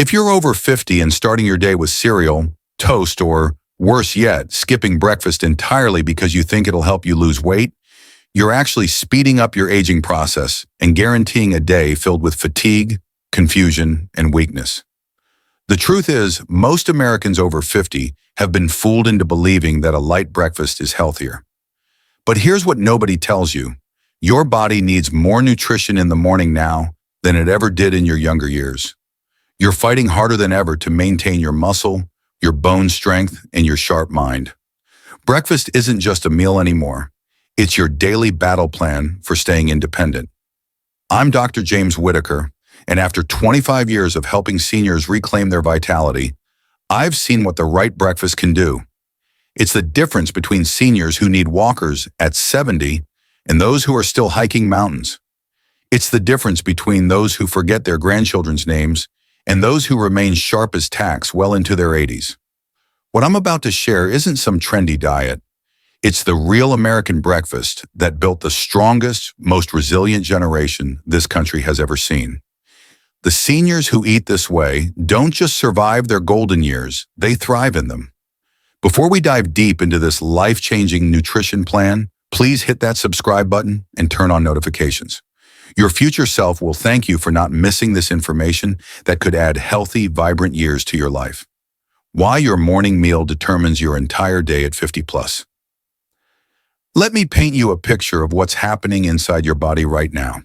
If you're over 50 and starting your day with cereal, toast, or worse yet, skipping breakfast entirely because you think it'll help you lose weight, you're actually speeding up your aging process and guaranteeing a day filled with fatigue, confusion, and weakness. The truth is, most Americans over 50 have been fooled into believing that a light breakfast is healthier. But here's what nobody tells you. Your body needs more nutrition in the morning now than it ever did in your younger years. You're fighting harder than ever to maintain your muscle, your bone strength, and your sharp mind. Breakfast isn't just a meal anymore. It's your daily battle plan for staying independent. I'm Dr. James Whitaker, and after 25 years of helping seniors reclaim their vitality, I've seen what the right breakfast can do. It's the difference between seniors who need walkers at 70 and those who are still hiking mountains. It's the difference between those who forget their grandchildren's names and those who remain sharp as tacks well into their 80s. What I'm about to share isn't some trendy diet. It's the real American breakfast that built the strongest, most resilient generation this country has ever seen. The seniors who eat this way don't just survive their golden years, they thrive in them. Before we dive deep into this life-changing nutrition plan, please hit that subscribe button and turn on notifications. Your future self will thank you for not missing this information that could add healthy, vibrant years to your life. Why your morning meal determines your entire day at 50 plus. Let me paint you a picture of what's happening inside your body right now.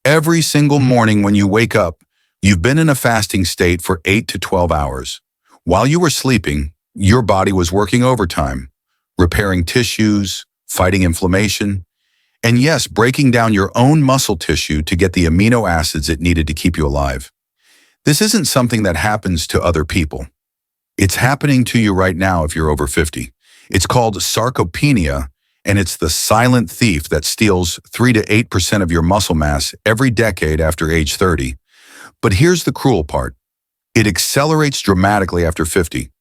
Every single morning when you wake up, you've been in a fasting state for 8 to 12 hours. While you were sleeping, your body was working overtime, repairing tissues, fighting inflammation, and yes, breaking down your own muscle tissue to get the amino acids it needed to keep you alive. This isn't something that happens to other people. It's happening to you right now if you're over 50. It's called sarcopenia, and it's the silent thief that steals 3 to 8% of your muscle mass every decade after age 30. But here's the cruel part. It accelerates dramatically after 50.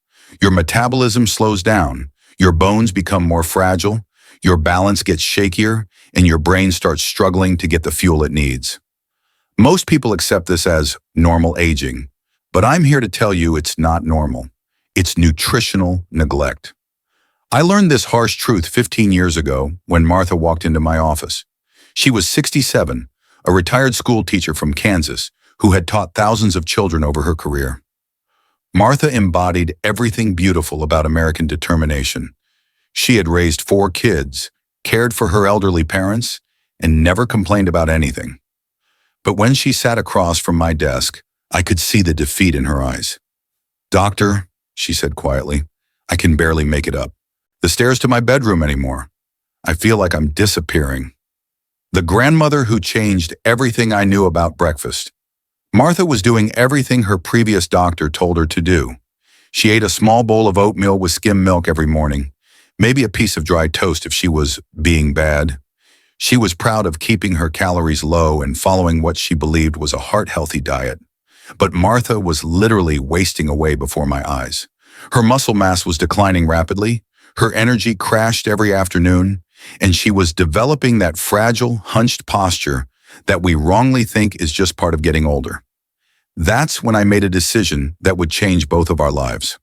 Your metabolism slows down, your bones become more fragile, your balance gets shakier, and your brain starts struggling to get the fuel it needs. Most people accept this as normal aging, but I'm here to tell you it's not normal. It's nutritional neglect. I learned this harsh truth 15 years ago when Martha walked into my office. She was 67, a retired school teacher from Kansas who had taught thousands of children over her career. Martha embodied everything beautiful about American determination. She had raised 4 kids, cared for her elderly parents, and never complained about anything. But when she sat across from my desk, I could see the defeat in her eyes. "Doctor," she said quietly, "I can barely make it up the stairs to my bedroom anymore. I feel like I'm disappearing." The grandmother who changed everything I knew about breakfast. Martha was doing everything her previous doctor told her to do. She ate a small bowl of oatmeal with skim milk every morning, maybe a piece of dry toast if she was being bad. She was proud of keeping her calories low and following what she believed was a heart-healthy diet. But Martha was literally wasting away before my eyes. Her muscle mass was declining rapidly, her energy crashed every afternoon, and she was developing that fragile, hunched posture that we wrongly think is just part of getting older. That's when I made a decision that would change both of our lives.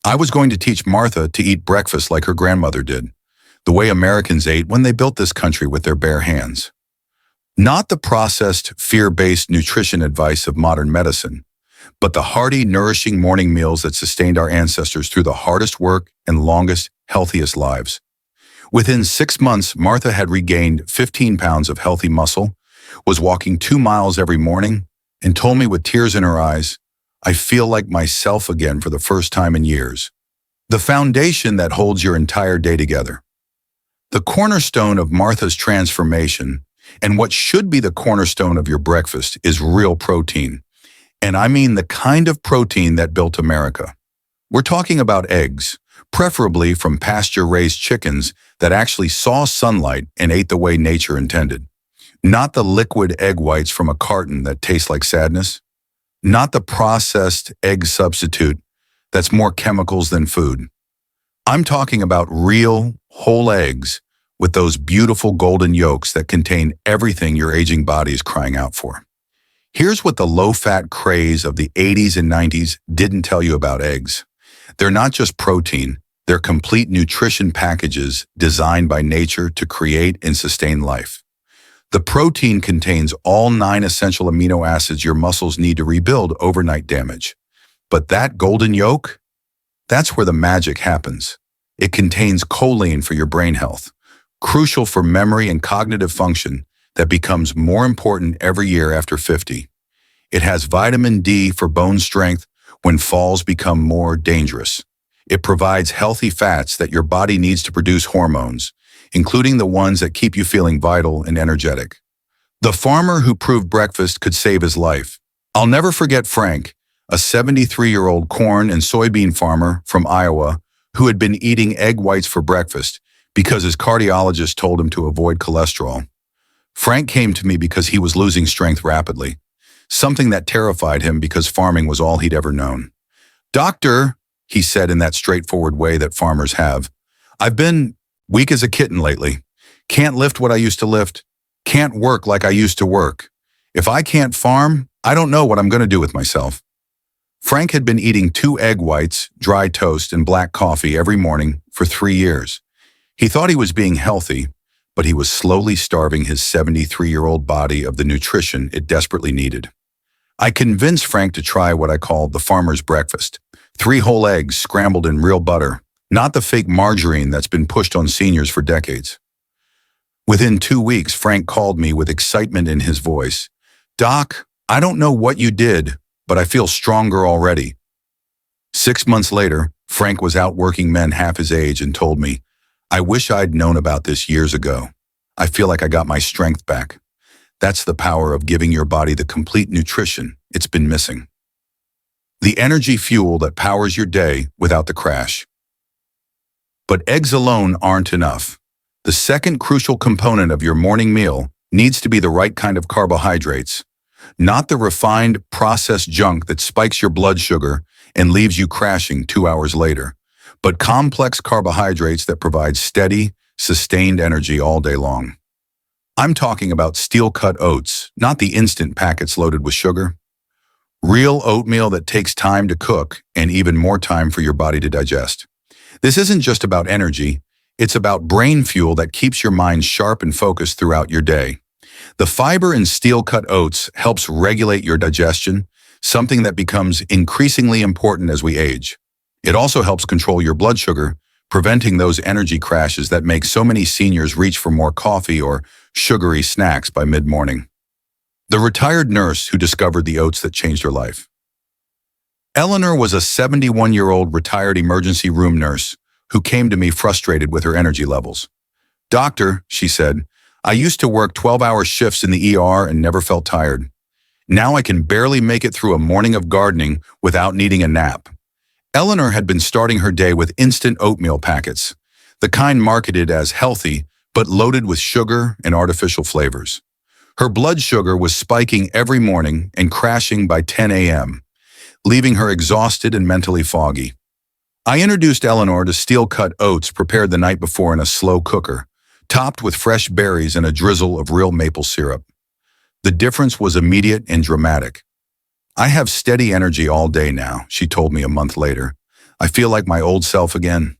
I was going to teach Martha to eat breakfast like her grandmother did, the way Americans ate when they built this country with their bare hands. Not the processed, fear-based nutrition advice of modern medicine, but the hearty, nourishing morning meals that sustained our ancestors through the hardest work and longest, healthiest lives. Within 6 months, Martha had regained 15 pounds of healthy muscle, was walking 2 miles every morning, and told me with tears in her eyes, "I feel like myself again for the first time in years." The foundation that holds your entire day together. The cornerstone of Martha's transformation, and what should be the cornerstone of your breakfast, is real protein. And I mean the kind of protein that built America. We're talking about eggs, preferably from pasture-raised chickens that actually saw sunlight and ate the way nature intended. Not the liquid egg whites from a carton that taste like sadness. Not the processed egg substitute that's more chemicals than food. I'm talking about real, whole eggs with those beautiful golden yolks that contain everything your aging body is crying out for. Here's what the low-fat craze of the 80s and 90s didn't tell you about eggs. They're not just protein, they're complete nutrition packages designed by nature to create and sustain life. The protein contains all 9 essential amino acids your muscles need to rebuild overnight damage. But that golden yolk? That's where the magic happens. It contains choline for your brain health, crucial for memory and cognitive function that becomes more important every year after 50. It has vitamin D for bone strength when falls become more dangerous. It provides healthy fats that your body needs to produce hormones, including the ones that keep you feeling vital and energetic. The farmer who proved breakfast could save his life. I'll never forget Frank, a 73-year-old corn and soybean farmer from Iowa who had been eating egg whites for breakfast because his cardiologist told him to avoid cholesterol. Frank came to me because he was losing strength rapidly, something that terrified him because farming was all he'd ever known. "Doctor," he said in that straightforward way that farmers have, "I've been weak as a kitten lately. Can't lift what I used to lift. Can't work like I used to work. If I can't farm, I don't know what I'm going to do with myself." Frank had been eating 2 egg whites, dry toast, and black coffee every morning for 3 years. He thought he was being healthy, but he was slowly starving his 73-year-old body of the nutrition it desperately needed. I convinced Frank to try what I called the farmer's breakfast: 3 whole eggs scrambled in real butter, not the fake margarine that's been pushed on seniors for decades. Within 2 weeks, Frank called me with excitement in his voice. "Doc, I don't know what you did, but I feel stronger already." 6 months later, Frank was out working men half his age and told me, "I wish I'd known about this years ago. I feel like I got my strength back." That's the power of giving your body the complete nutrition it's been missing. The energy fuel that powers your day without the crash. But eggs alone aren't enough. The second crucial component of your morning meal needs to be the right kind of carbohydrates, not the refined, processed junk that spikes your blood sugar and leaves you crashing 2 hours later, but complex carbohydrates that provide steady, sustained energy all day long. I'm talking about steel-cut oats, not the instant packets loaded with sugar. Real oatmeal that takes time to cook and even more time for your body to digest. This isn't just about energy, it's about brain fuel that keeps your mind sharp and focused throughout your day. The fiber in steel-cut oats helps regulate your digestion, something that becomes increasingly important as we age. It also helps control your blood sugar, preventing those energy crashes that make so many seniors reach for more coffee or sugary snacks by mid-morning. The retired nurse who discovered the oats that changed her life. Eleanor was a 71-year-old retired emergency room nurse who came to me frustrated with her energy levels. "Doctor," she said, "I used to work 12-hour shifts in the ER and never felt tired. Now I can barely make it through a morning of gardening without needing a nap." Eleanor had been starting her day with instant oatmeal packets, the kind marketed as healthy but loaded with sugar and artificial flavors. Her blood sugar was spiking every morning and crashing by 10 a.m., leaving her exhausted and mentally foggy. I introduced Eleanor to steel-cut oats prepared the night before in a slow cooker, topped with fresh berries and a drizzle of real maple syrup. The difference was immediate and dramatic. "I have steady energy all day now," she told me a month later. "I feel like my old self again."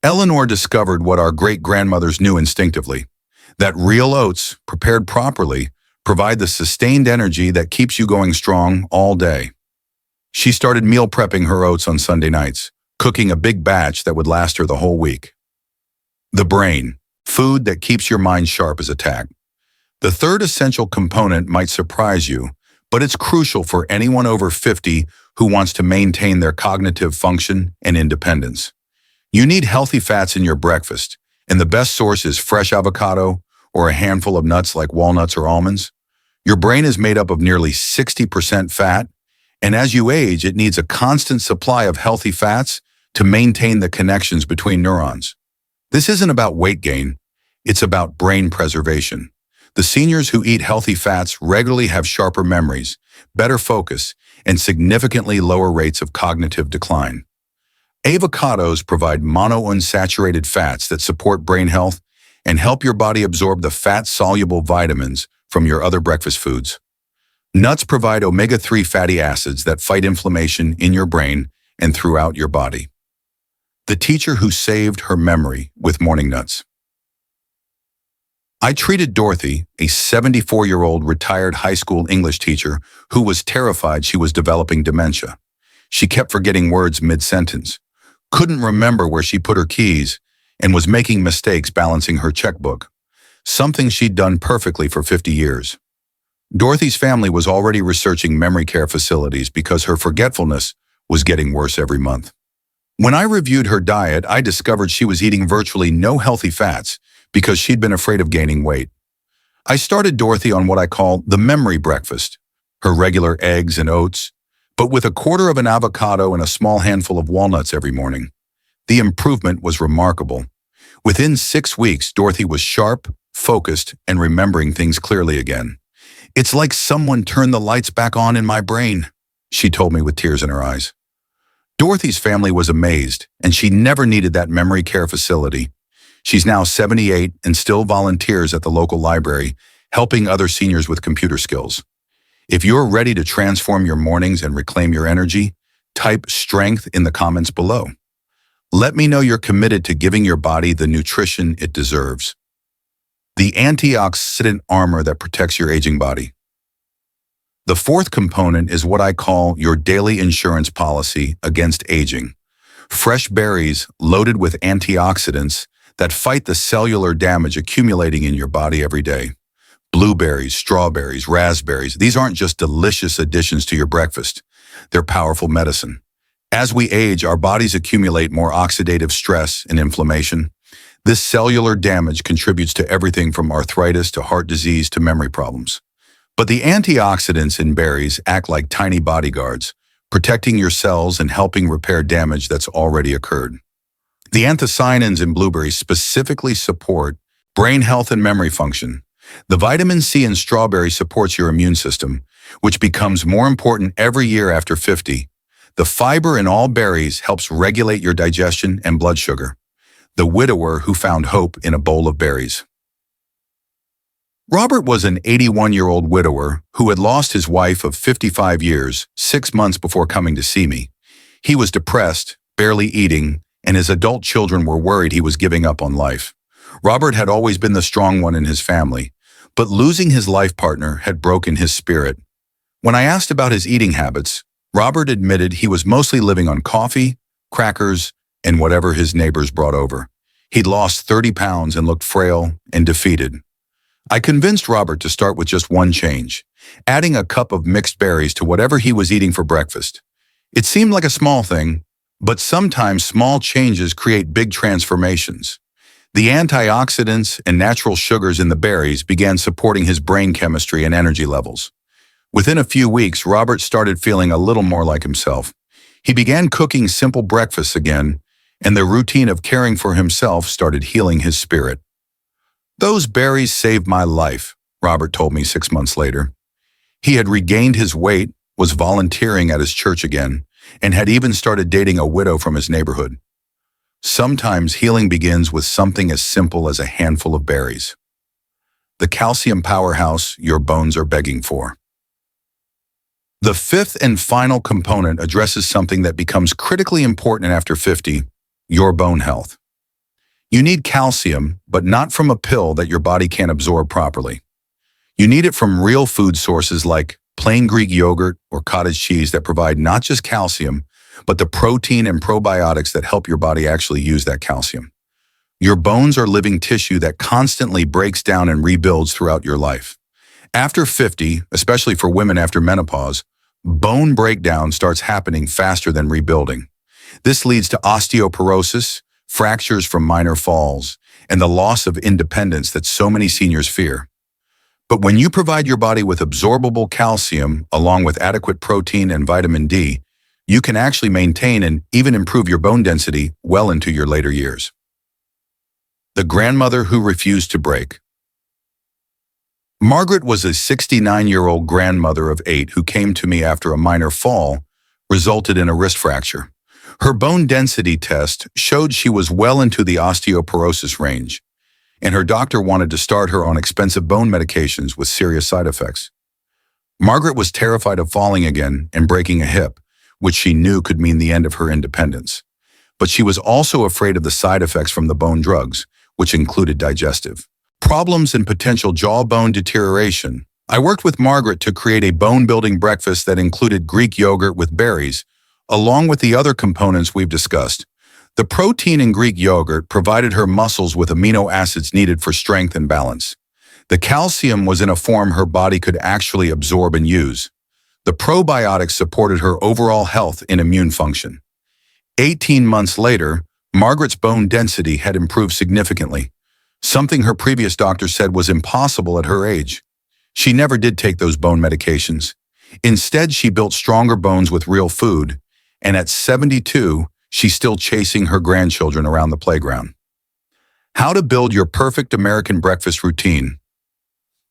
Eleanor discovered what our great-grandmothers knew instinctively, that real oats, prepared properly, provide the sustained energy that keeps you going strong all day. She started meal prepping her oats on Sunday nights, cooking a big batch that would last her the whole week. The brain, food that keeps your mind sharp as a tack. The third essential component might surprise you, but it's crucial for anyone over 50 who wants to maintain their cognitive function and independence. You need healthy fats in your breakfast, and the best source is fresh avocado or a handful of nuts like walnuts or almonds. Your brain is made up of nearly 60% fat, and as you age, it needs a constant supply of healthy fats to maintain the connections between neurons. This isn't about weight gain, it's about brain preservation. The seniors who eat healthy fats regularly have sharper memories, better focus, and significantly lower rates of cognitive decline. Avocados provide monounsaturated fats that support brain health and help your body absorb the fat-soluble vitamins from your other breakfast foods. Nuts provide omega-3 fatty acids that fight inflammation in your brain and throughout your body. The teacher who saved her memory with morning nuts. I treated Dorothy, a 74-year-old retired high school English teacher who was terrified she was developing dementia. She kept forgetting words mid-sentence, couldn't remember where she put her keys, and was making mistakes balancing her checkbook, something she'd done perfectly for 50 years. Dorothy's family was already researching memory care facilities because her forgetfulness was getting worse every month. When I reviewed her diet, I discovered she was eating virtually no healthy fats because she'd been afraid of gaining weight. I started Dorothy on what I call the memory breakfast, her regular eggs and oats, but with a quarter of an avocado and a small handful of walnuts every morning. The improvement was remarkable. Within 6 weeks, Dorothy was sharp, focused, and remembering things clearly again. "It's like someone turned the lights back on in my brain," she told me with tears in her eyes. Dorothy's family was amazed, and she never needed that memory care facility. She's now 78 and still volunteers at the local library, helping other seniors with computer skills. If you're ready to transform your mornings and reclaim your energy, type strength in the comments below. Let me know you're committed to giving your body the nutrition it deserves. The antioxidant armor that protects your aging body. The fourth component is what I call your daily insurance policy against aging. Fresh berries loaded with antioxidants that fight the cellular damage accumulating in your body every day. Blueberries, strawberries, raspberries, these aren't just delicious additions to your breakfast. They're powerful medicine. As we age, our bodies accumulate more oxidative stress and inflammation. This cellular damage contributes to everything from arthritis to heart disease to memory problems. But the antioxidants in berries act like tiny bodyguards, protecting your cells and helping repair damage that's already occurred. The anthocyanins in blueberries specifically support brain health and memory function. The vitamin C in strawberries supports your immune system, which becomes more important every year after 50. The fiber in all berries helps regulate your digestion and blood sugar. The widower who found hope in a bowl of berries. Robert was an 81-year-old widower who had lost his wife of 55 years 6 months before coming to see me. He was depressed, barely eating, and his adult children were worried he was giving up on life. Robert had always been the strong one in his family, but losing his life partner had broken his spirit. When I asked about his eating habits, Robert admitted he was mostly living on coffee, crackers, and whatever his neighbors brought over. He'd lost 30 pounds and looked frail and defeated. I convinced Robert to start with just one change, adding a cup of mixed berries to whatever he was eating for breakfast. It seemed like a small thing, but sometimes small changes create big transformations. The antioxidants and natural sugars in the berries began supporting his brain chemistry and energy levels. Within a few weeks, Robert started feeling a little more like himself. He began cooking simple breakfasts again, and the routine of caring for himself started healing his spirit. "Those berries saved my life," Robert told me 6 months later. He had regained his weight, was volunteering at his church again, and had even started dating a widow from his neighborhood. Sometimes healing begins with something as simple as a handful of berries. The calcium powerhouse your bones are begging for. The fifth and final component addresses something that becomes critically important after 50, your bone health. You need calcium, but not from a pill that your body can't absorb properly. You need it from real food sources like plain Greek yogurt or cottage cheese that provide not just calcium, but the protein and probiotics that help your body actually use that calcium. Your bones are living tissue that constantly breaks down and rebuilds throughout your life. After 50, especially for women after menopause, bone breakdown starts happening faster than rebuilding. This leads to osteoporosis, fractures from minor falls, and the loss of independence that so many seniors fear. But when you provide your body with absorbable calcium along with adequate protein and vitamin D, you can actually maintain and even improve your bone density well into your later years. The grandmother who refused to break. Margaret was a 69-year-old grandmother of 8 who came to me after a minor fall resulted in a wrist fracture. Her bone density test showed she was well into the osteoporosis range, and her doctor wanted to start her on expensive bone medications with serious side effects. Margaret was terrified of falling again and breaking a hip, which she knew could mean the end of her independence. But she was also afraid of the side effects from the bone drugs, which included digestive problems and potential jawbone deterioration. I worked with Margaret to create a bone-building breakfast that included Greek yogurt with berries, along with the other components we've discussed. The protein in Greek yogurt provided her muscles with amino acids needed for strength and balance. The calcium was in a form her body could actually absorb and use. The probiotics supported her overall health and immune function. 18 months later, Margaret's bone density had improved significantly, something her previous doctor said was impossible at her age. She never did take those bone medications. Instead, she built stronger bones with real food, and at 72, she's still chasing her grandchildren around the playground. How to build your perfect American breakfast routine.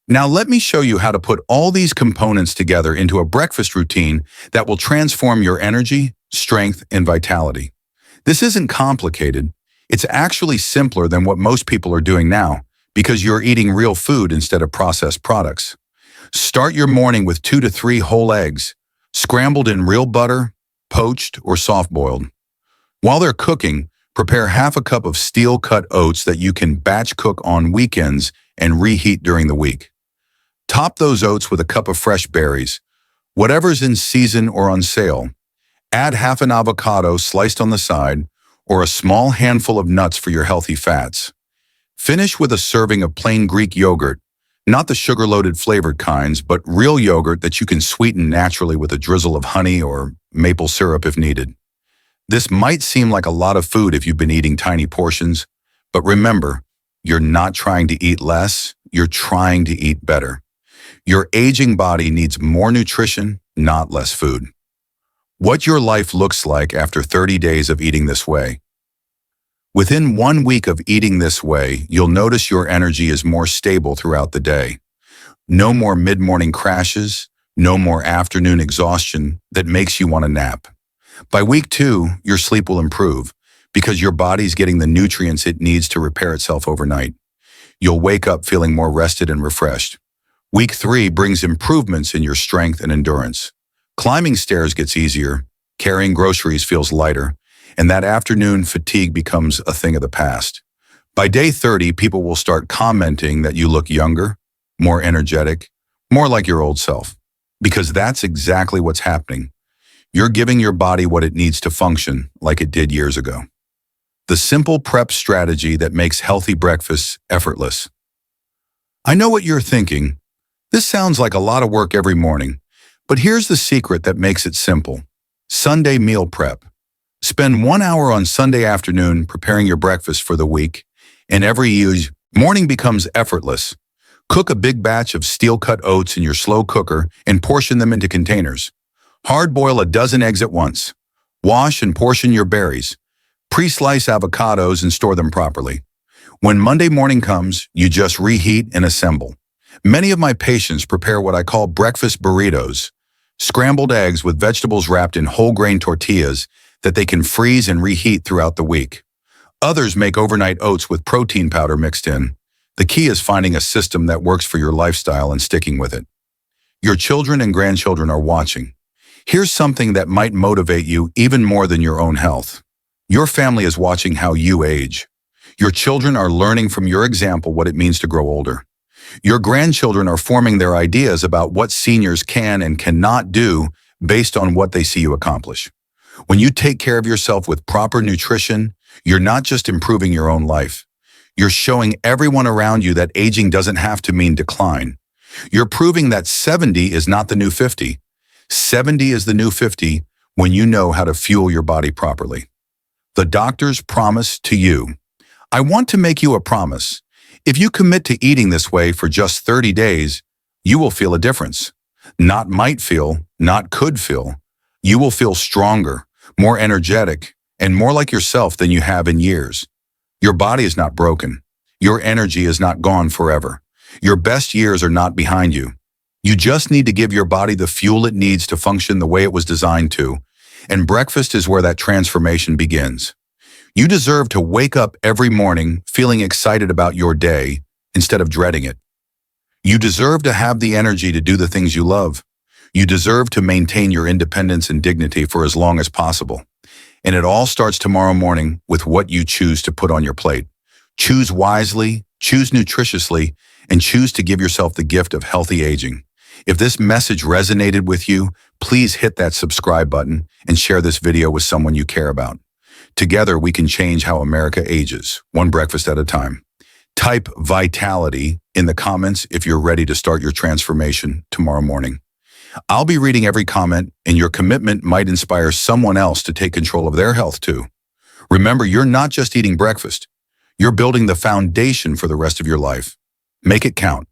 Now let me show you how to put all these components together into a breakfast routine that will transform your energy, strength, and vitality. This isn't complicated. It's actually simpler than what most people are doing now because you're eating real food instead of processed products. Start your morning with 2 to 3 whole eggs, scrambled in real butter, poached, or soft-boiled. While they're cooking, prepare half a cup of steel-cut oats that you can batch cook on weekends and reheat during the week. Top those oats with a cup of fresh berries, whatever's in season or on sale. Add half an avocado sliced on the side, or a small handful of nuts for your healthy fats. Finish with a serving of plain Greek yogurt, not the sugar-loaded flavored kinds, but real yogurt that you can sweeten naturally with a drizzle of honey or maple syrup if needed. This might seem like a lot of food if you've been eating tiny portions, but remember, you're not trying to eat less, you're trying to eat better. Your aging body needs more nutrition, not less food. What your life looks like after 30 days of eating this way. Within 1 week of eating this way, you'll notice your energy is more stable throughout the day. No more mid-morning crashes, no more afternoon exhaustion that makes you want to nap. By week 2, your sleep will improve because your body's getting the nutrients it needs to repair itself overnight. You'll wake up feeling more rested and refreshed. Week 3 brings improvements in your strength and endurance. Climbing stairs gets easier, carrying groceries feels lighter, and that afternoon fatigue becomes a thing of the past. By day 30, people will start commenting that you look younger, more energetic, more like your old self, because that's exactly what's happening. You're giving your body what it needs to function like it did years ago. The simple prep strategy that makes healthy breakfasts effortless. I know what you're thinking. This sounds like a lot of work every morning. But here's the secret that makes it simple. Sunday meal prep. Spend 1 hour on Sunday afternoon preparing your breakfast for the week, and every morning becomes effortless. Cook a big batch of steel-cut oats in your slow cooker and portion them into containers. Hard-boil a dozen eggs at once. Wash and portion your berries. Pre-slice avocados and store them properly. When Monday morning comes, you just reheat and assemble. Many of my patients prepare what I call breakfast burritos. Scrambled eggs with vegetables wrapped in whole grain tortillas that they can freeze and reheat throughout the week. Others make overnight oats with protein powder mixed in. The key is finding a system that works for your lifestyle and sticking with it. Your children and grandchildren are watching. Here's something that might motivate you even more than your own health. Your family is watching how you age. Your children are learning from your example what it means to grow older. Your grandchildren are forming their ideas about what seniors can and cannot do based on what they see you accomplish. When you take care of yourself with proper nutrition, you're not just improving your own life. You're showing everyone around you that aging doesn't have to mean decline. You're proving that 70 is not the new 50. 70 is the new 50 when you know how to fuel your body properly. The doctor's promise to you. I want to make you a promise. If you commit to eating this way for just 30 days, you will feel a difference. Not might feel, not could feel. You will feel stronger, more energetic, and more like yourself than you have in years. Your body is not broken. Your energy is not gone forever. Your best years are not behind you. You just need to give your body the fuel it needs to function the way it was designed to, and breakfast is where that transformation begins. You deserve to wake up every morning feeling excited about your day instead of dreading it. You deserve to have the energy to do the things you love, You deserve to maintain your independence and dignity for as long as possible. And it all starts tomorrow morning with what you choose to put on your plate. Choose wisely, choose nutritiously, and choose to give yourself the gift of healthy aging. If this message resonated with you, please hit that subscribe button and share this video with someone you care about. Together, we can change how America ages, one breakfast at a time. Type vitality in the comments if you're ready to start your transformation tomorrow morning. I'll be reading every comment, and your commitment might inspire someone else to take control of their health too. Remember, you're not just eating breakfast. You're building the foundation for the rest of your life. Make it count.